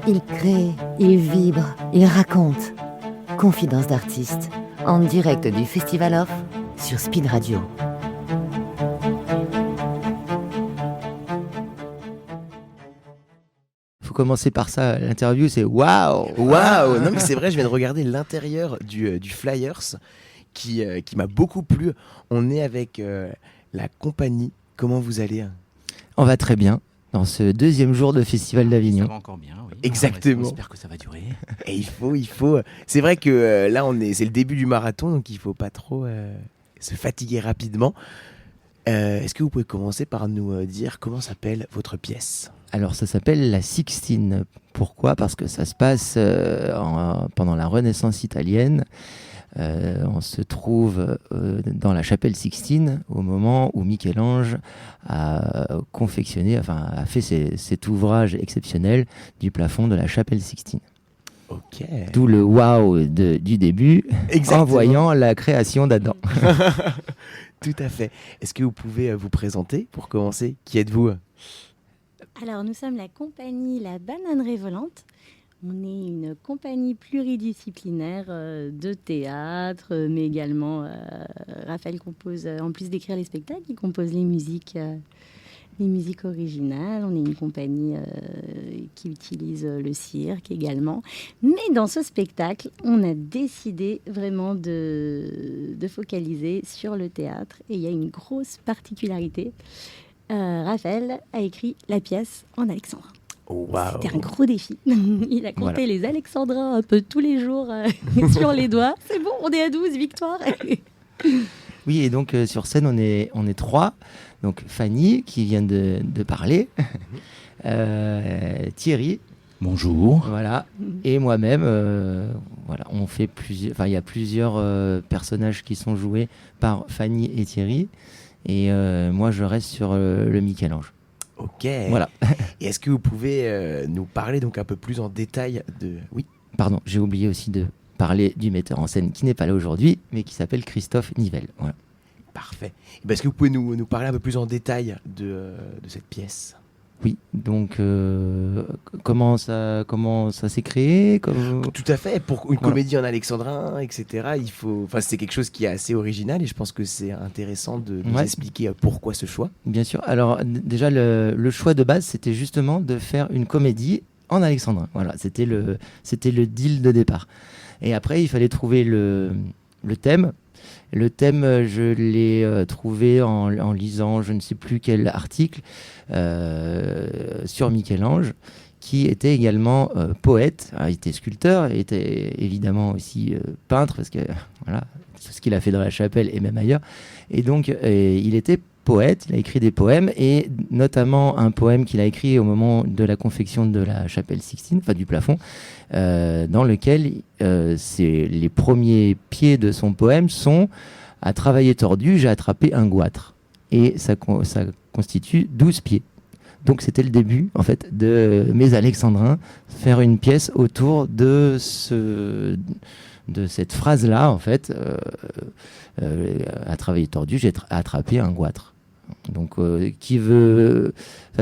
Il crée, il vibre, il raconte. Confidence d'artiste, en direct du Festival Off sur Speed Radio. Faut commencer par ça, l'interview, c'est waouh. Waouh. Non mais c'est vrai, je viens de regarder l'intérieur du Flyers qui m'a beaucoup plu. On est avec la compagnie. Comment vous allez? On va très bien dans ce deuxième jour de Festival d'Avignon. Ça va encore bien, oui. Exactement. J'espère que ça va durer. Et il faut. C'est vrai que là, c'est le début du marathon, donc il faut pas trop se fatiguer rapidement. Est-ce que vous pouvez commencer par nous dire comment s'appelle votre pièce? Alors ça s'appelle la Sixtine. Pourquoi ? Parce que ça se passe pendant la Renaissance italienne. On se trouve dans la chapelle Sixtine au moment où Michel-Ange a fait cet ouvrage exceptionnel du plafond de la chapelle Sixtine. Ok. D'où le wow du début. Exactement. En voyant la création d'Adam. Tout à fait. Est-ce que vous pouvez vous présenter pour commencer? Qui êtes-vous? Alors, nous sommes la compagnie La Bananerie Volante. On est une compagnie pluridisciplinaire de théâtre, mais également Raphaël compose, en plus d'écrire les spectacles, il compose les musiques originales. On est une compagnie qui utilise le cirque également. Mais dans ce spectacle, on a décidé vraiment de focaliser sur le théâtre. Et il y a une grosse particularité. Raphaël a écrit la pièce en alexandrin. Oh, wow. C'était un gros défi. Il a compté les alexandrins un peu tous les jours sur les doigts. C'est bon, on est à 12, victoire. Oui, et donc sur scène, on est trois. Donc Fanny, qui vient de parler. Thierry. Bonjour. Voilà. Et moi-même. Voilà, on fait il y a plusieurs personnages qui sont joués par Fanny et Thierry. Et moi, je reste sur le Michel-Ange. Ok. Voilà. Et est-ce que vous pouvez nous parler donc un peu plus en détail de... Oui. Pardon, j'ai oublié aussi de parler du metteur en scène qui n'est pas là aujourd'hui, mais qui s'appelle Christophe Nivelle. Voilà. Parfait. Et est-ce que vous pouvez nous parler un peu plus en détail de cette pièce? Oui, donc comment ça s'est créé Tout à fait. Pour une comédie en alexandrin, etc., c'est quelque chose qui est assez original et je pense que c'est intéressant de nous expliquer pourquoi ce choix. Bien sûr. Alors déjà, le choix de base, c'était justement de faire une comédie en alexandrin. Voilà, c'était le deal de départ. Et après, il fallait trouver le thème. Le thème, je l'ai trouvé en lisant je ne sais plus quel article sur Michel-Ange, qui était également poète. Alors, il était sculpteur, il était évidemment aussi peintre, parce que voilà, tout ce qu'il a fait dans la chapelle et même ailleurs. Et donc, il était poète, il a écrit des poèmes, et notamment un poème qu'il a écrit au moment de la confection de la chapelle Sixtine, enfin du plafond, dans lequel les premiers pieds de son poème sont « À travailler tordu, j'ai attrapé un goitre ». Et ça constitue 12 pieds. Donc c'était le début en fait de mes alexandrins, faire une pièce autour de cette phrase-là en fait, à travailler tordu, j'ai attrapé un goitre. Donc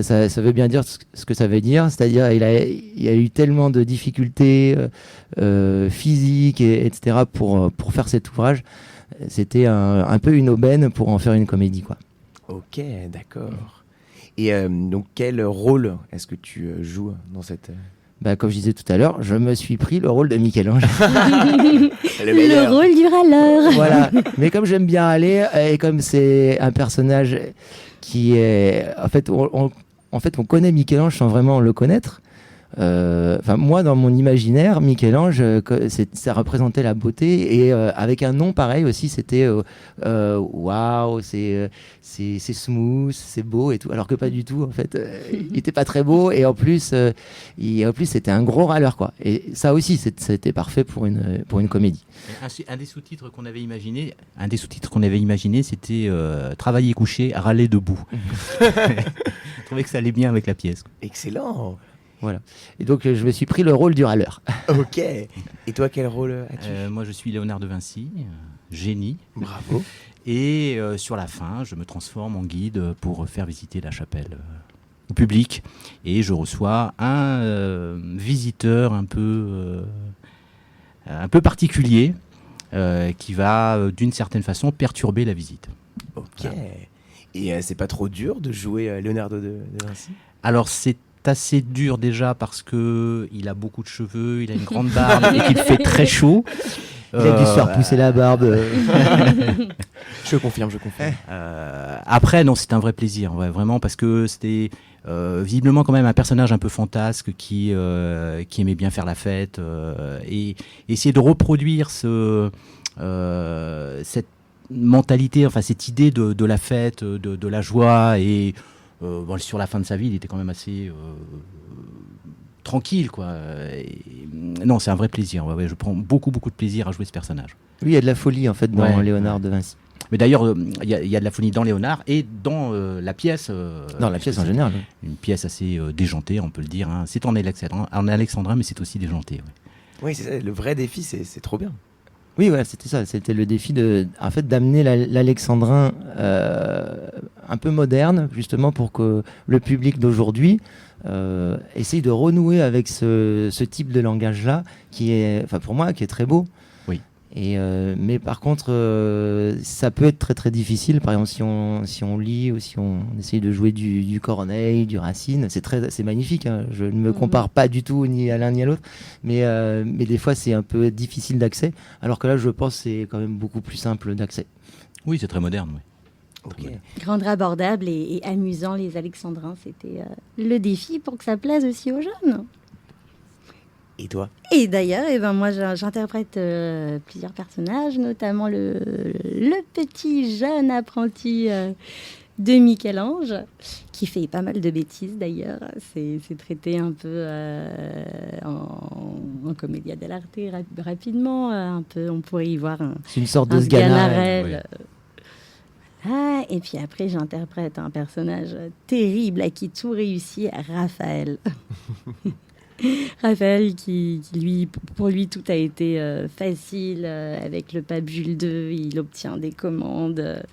ça veut bien dire ce que ça veut dire, c'est-à-dire il y a eu tellement de difficultés physiques etc. pour faire cet ouvrage. C'était un peu une aubaine pour en faire une comédie, quoi. Ok, d'accord. Et donc quel rôle est-ce que tu joues dans cette... Comme je disais tout à l'heure, je me suis pris le rôle de Michel-Ange. Le rôle du râleur. Voilà. Mais comme j'aime bien râler, et comme c'est un personnage qui est... En fait, on connaît Michel-Ange sans vraiment le connaître. Moi, dans mon imaginaire, Michel-Ange, ça représentait la beauté, et avec un nom pareil aussi, c'était waouh, c'est smooth, c'est beau et tout. Alors que pas du tout, en fait, il était pas très beau, et en plus c'était un gros râleur, quoi. Et ça aussi, c'était parfait pour une comédie. Un des sous-titres qu'on avait imaginé, c'était travailler couché, râler debout. Je trouvais que ça allait bien avec la pièce. Excellent. Voilà. Et donc, je me suis pris le rôle du râleur. Ok. Et toi, quel rôle as-tu? Moi, je suis Léonard de Vinci, génie. Bravo. Et sur la fin, je me transforme en guide pour faire visiter la chapelle au public, et je reçois un visiteur un peu particulier qui va d'une certaine façon perturber la visite. Ok. Voilà. Et c'est pas trop dur de jouer Leonardo de Vinci? Alors c'est assez dur déjà parce que il a beaucoup de cheveux, il a une grande barbe et qu'il fait très chaud. Il a dû se faire pousser la barbe. Je confirme. Après, non, c'est un vrai plaisir, ouais, vraiment, parce que c'était visiblement quand même un personnage un peu fantasque qui aimait bien faire la fête et essayer de reproduire cette mentalité, enfin cette idée de la fête, de la joie et bon, sur la fin de sa vie, il était quand même assez tranquille, quoi. Non, c'est un vrai plaisir. Ouais, je prends beaucoup de plaisir à jouer ce personnage. Oui, il y a de la folie en fait dans Léonard de Vinci. Mais d'ailleurs, il y a de la folie dans Léonard et dans la pièce. Dans la pièce en général. Oui. Une pièce assez déjantée, on peut le dire. Hein. C'est en alexandrin, mais c'est aussi déjanté. Ouais. Oui, c'est ça. Le vrai défi, c'est trop bien. Oui, voilà, c'était ça. C'était le défi d'amener l'alexandrin un peu moderne, justement pour que le public d'aujourd'hui essaye de renouer avec ce type de langage-là, qui est, enfin pour moi, qui est très beau. Oui. Mais par contre, ça peut être très très difficile. Par exemple, si on lit ou si on essaye de jouer du Corneille, du Racine, c'est magnifique. Hein. Je ne me compare pas du tout ni à l'un ni à l'autre, mais des fois c'est un peu difficile d'accès. Alors que là, je pense que c'est quand même beaucoup plus simple d'accès. Oui, c'est très moderne. Oui. Okay. Rendre abordable et amusant les alexandrins, c'était le défi pour que ça plaise aussi aux jeunes. Et toi? Et d'ailleurs, moi j'interprète plusieurs personnages, notamment le petit jeune apprenti de Michel-Ange, qui fait pas mal de bêtises d'ailleurs. C'est traité un peu en commedia dell'arte rapidement. Un peu, on pourrait y voir c'est une sorte de Sganarelle. Et puis après, j'interprète un personnage terrible à qui tout réussit, Raphaël. Raphaël pour lui, tout a été facile. Avec le pape Jules II, il obtient des commandes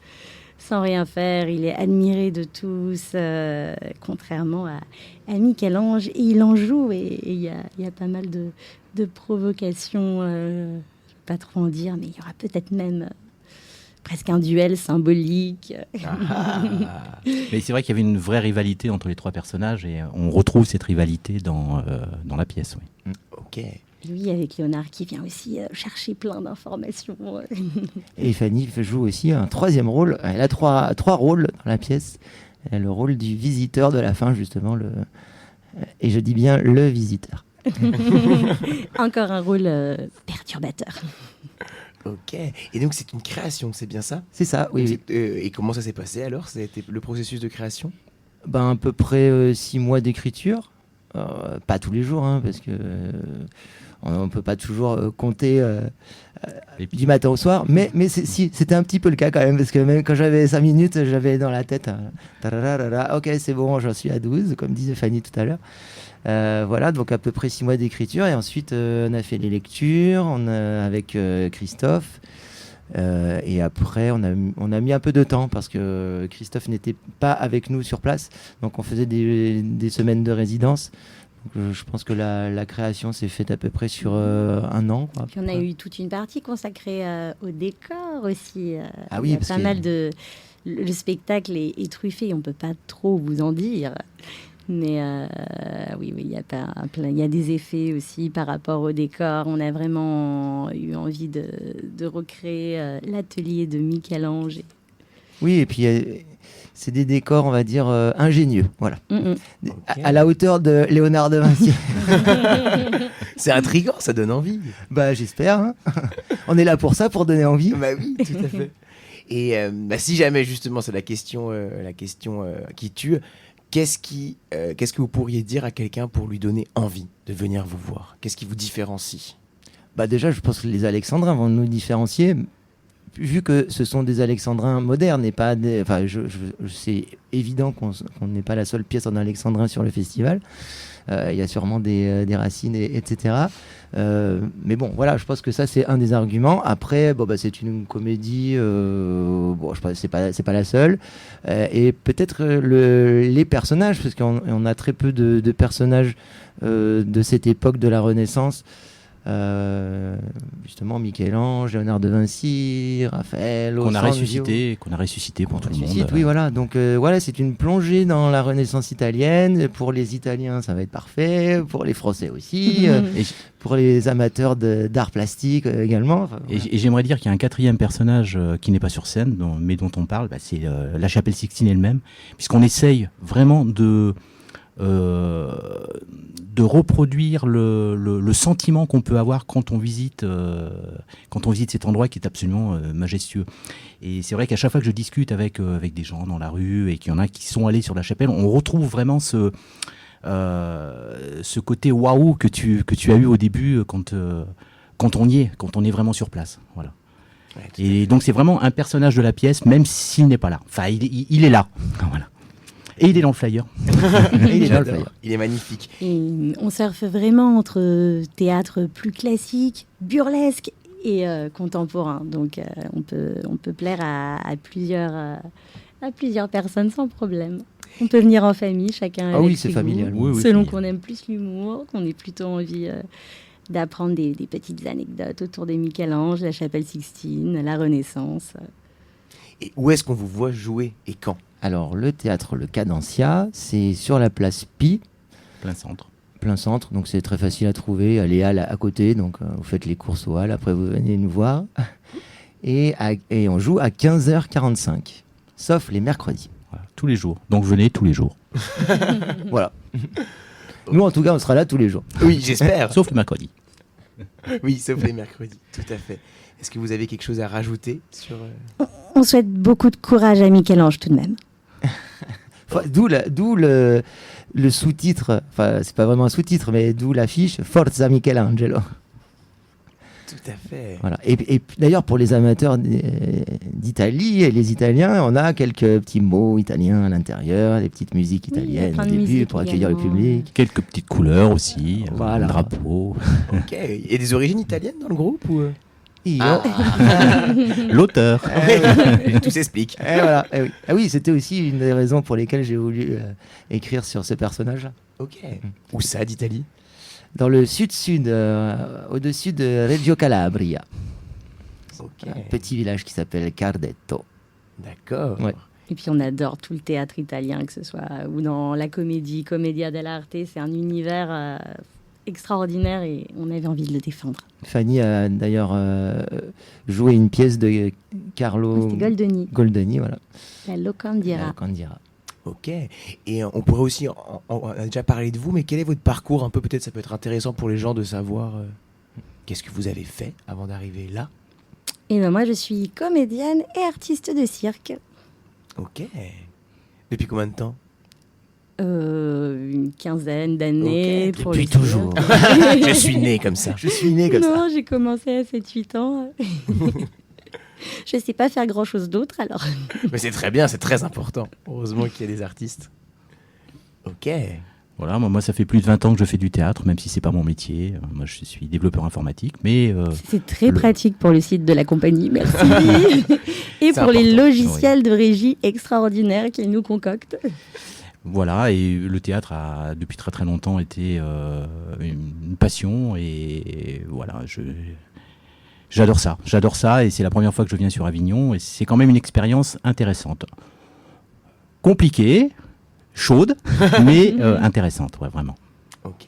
sans rien faire. Il est admiré de tous, contrairement à Michel-Ange. Et il en joue, et il y a pas mal de provocations. Je ne vais pas trop en dire, mais il y aura peut-être même presque un duel symbolique. Mais c'est vrai qu'il y avait une vraie rivalité entre les trois personnages et on retrouve cette rivalité dans la pièce. Oui. Ok. Lui, avec Léonard, qui vient aussi chercher plein d'informations. Et Fanny joue aussi un troisième rôle. Elle a trois rôles dans la pièce. Elle a le rôle du visiteur de la fin, justement. Et je dis bien le visiteur. Encore un rôle perturbateur. Ok. Et donc c'est une création, c'est bien ça? C'est ça, oui. Et comment ça s'est passé alors? Ça a été le processus de création? À peu près 6 mois d'écriture. Pas tous les jours, hein, parce que on ne peut pas toujours compter du matin au soir. Mais c'était un petit peu le cas quand même, parce que même quand j'avais 5 minutes, j'avais dans la tête ok, c'est bon, j'en suis à 12, comme disait Fanny tout à l'heure. Voilà, donc à peu près 6 mois d'écriture. Et ensuite, on a fait les lectures avec Christophe. Et après, on a mis un peu de temps parce que Christophe n'était pas avec nous sur place. Donc, on faisait des semaines de résidence. Donc, je pense que la création s'est faite à peu près sur 1 an. Quoi. Puis on a eu toute une partie consacrée au décor aussi. Ah oui, il y a parce pas mal de... Le spectacle est truffé, on ne peut pas trop vous en dire. Mais oui, il y a des effets aussi par rapport au décor. On a vraiment eu envie de recréer l'atelier de Michel-Ange. Oui, et puis c'est des décors, on va dire, ingénieux. Voilà. Okay. À la hauteur de Léonard de Vinci. C'est intriguant, ça donne envie. J'espère. Hein. On est là pour ça, pour donner envie. Oui, tout à fait. Et si jamais, justement, c'est la question qui tue, qu'est-ce que vous pourriez dire à quelqu'un pour lui donner envie de venir vous voir? Qu'est-ce qui vous différencie? Déjà, je pense que les Alexandrins vont nous différencier vu que ce sont des alexandrins modernes et pas des, enfin, c'est évident qu'on n'est pas la seule pièce en alexandrin sur le festival. Il y a sûrement des racines, etc. Mais bon, voilà, je pense que ça c'est un des arguments. Après, bon, bah, c'est une comédie. Bon, je pense que c'est pas la seule. Et peut-être les personnages, parce qu'on a très peu de personnages de cette époque de la Renaissance. Justement Michel-Ange, Léonard de Vinci, Raphaël, qu'on a ressuscité pour tout le monde. Oui, voilà. Donc voilà, c'est une plongée dans la Renaissance italienne. Pour les Italiens, ça va être parfait. Pour les Français aussi. Pour les amateurs d'art plastique également. Enfin, voilà. Et j'aimerais dire qu'il y a un quatrième personnage qui n'est pas sur scène, mais dont on parle. C'est la chapelle Sixtine elle-même, puisqu'on essaye vraiment de reproduire le sentiment qu'on peut avoir quand on visite cet endroit qui est absolument majestueux. Et c'est vrai qu'à chaque fois que je discute avec des gens dans la rue et qu'il y en a qui sont allés sur la chapelle, on retrouve vraiment ce côté waouh que tu as eu au début quand on y est, quand on est vraiment sur place. Voilà. Ouais, et donc c'est vraiment un personnage de la pièce, même s'il n'est pas là. Enfin, il est là. Voilà. Et il est dans le flyer. Il est magnifique. Et on surfe vraiment entre théâtre plus classique, burlesque et contemporain. Donc on peut plaire à plusieurs personnes sans problème. On peut venir en famille, chacun avec c'est ses familial. goûts, selon qu'on aime plus l'humour, qu'on ait plutôt envie d'apprendre des petites anecdotes autour des Michel-Ange, la chapelle Sixtine, la Renaissance. Et où est-ce qu'on vous voit jouer et quand ? Alors, le théâtre Le Cadencia, c'est sur la place Pi. Plein centre, donc c'est très facile à trouver. Il y a les halles à côté, donc vous faites les courses aux halles, après vous venez nous voir. Et on joue à 15h45, sauf les mercredis. Voilà, tous les jours. Donc venez tous les jours. Voilà. Nous, en tout cas, on sera là tous les jours. Oui, j'espère. Sauf le mercredi. Oui, sauf les mercredis, tout à fait. Est-ce que vous avez quelque chose à rajouter sur... On souhaite beaucoup de courage à Michel-Ange tout de même. D'où le sous-titre, enfin c'est pas vraiment un sous-titre, mais d'où l'affiche Forza Michelangelo. Tout à fait. Voilà. Et d'ailleurs pour les amateurs d'Italie et les Italiens, on a quelques petits mots italiens à l'intérieur, des petites musiques italiennes au début pour accueillir le public. Quelques petites couleurs aussi, voilà. Un drapeau. Ok. Et des origines italiennes dans le groupe ou... L'auteur. Tout s'explique. Voilà. Oui. Ah oui, c'était aussi une des raisons pour lesquelles j'ai voulu écrire sur ce personnage-là. Ok. Où ça d'Italie ? Dans le sud-sud, au-dessus de Reggio Calabria. Okay. Un petit village qui s'appelle Cardetto. D'accord. Ouais. Et puis on adore tout le théâtre italien, que ce soit ou dans la comédie, Commedia dell'arte, c'est un univers extraordinaire et on avait envie de le défendre. Fanny a d'ailleurs joué une pièce de Carlo Goldoni, voilà. La Locandiera. Ok. Et on pourrait aussi, on a déjà parlé de vous, mais quel est votre parcours un peu, peut-être ça peut être intéressant pour les gens de savoir qu'est-ce que vous avez fait avant d'arriver là. Et ben moi je suis comédienne et artiste de cirque. Ok. Depuis combien de temps ? Une quinzaine d'années. Okay. Depuis toujours. Je suis né comme ça. Non, j'ai commencé à 7-8 ans. Je ne sais pas faire grand-chose d'autre alors. Mais c'est très bien, c'est très important. Heureusement qu'il y a des artistes. Ok. Voilà, moi ça fait plus de 20 ans que je fais du théâtre, même si c'est pas mon métier. Moi je suis développeur informatique, mais... c'est très pratique pour le site de la compagnie, merci. Et pour les logiciels de régie extraordinaires qu'ils nous concoctent. Voilà, et le théâtre a depuis très très longtemps été une passion, et voilà, j'adore ça, et c'est la première fois que je viens sur Avignon, et c'est quand même une expérience intéressante. Compliquée, chaude, mais intéressante, ouais, vraiment. Ok.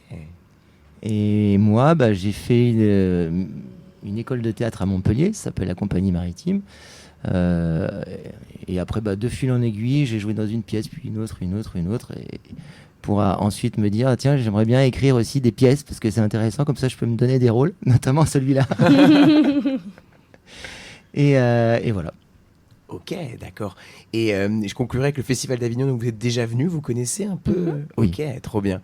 Et moi, j'ai fait une école de théâtre à Montpellier, ça s'appelle la Compagnie Maritime. Et après, de fil en aiguille, j'ai joué dans une pièce, puis une autre, et pour ensuite me dire, tiens, j'aimerais bien écrire aussi des pièces, parce que c'est intéressant, comme ça je peux me donner des rôles, notamment celui-là. et voilà. Ok, d'accord. Et je conclurai avec le Festival d'Avignon, donc vous êtes déjà venu, vous connaissez un peu Oui. Ok, trop bien.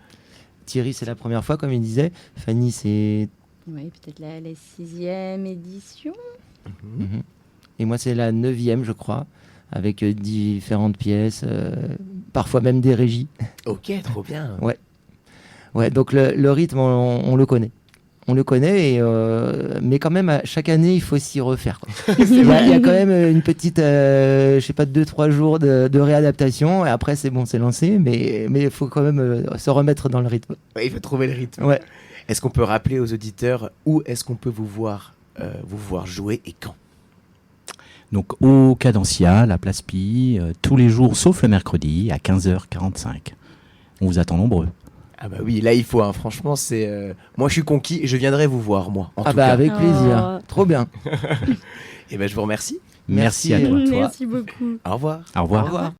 Thierry, c'est la première fois, comme il disait. Fanny, c'est... Oui, peut-être la 6e édition. Mm-hmm. Et moi, c'est la 9e, je crois, avec différentes pièces, parfois même des régies. Ok, trop bien. Ouais, donc le rythme, on le connaît. On le connaît, mais quand même, chaque année, il faut s'y refaire, quoi. Il y a quand même une petite, je sais pas, 2-3 jours de réadaptation, et après, c'est bon, c'est lancé, mais il faut quand même se remettre dans le rythme. Ouais, il faut trouver le rythme. Ouais. Est-ce qu'on peut rappeler aux auditeurs où est-ce qu'on peut vous voir jouer et quand? Donc au Cadencia, la place Pille, tous les jours sauf le mercredi à 15h45. On vous attend nombreux. Ah bah oui, là il faut, hein. Franchement, c'est moi je suis conquis et je viendrai vous voir, moi, en tout cas. Avec plaisir. Oh. Trop bien. Et ben je vous remercie. Merci à toi. Merci beaucoup. Au revoir. Au revoir. Au revoir.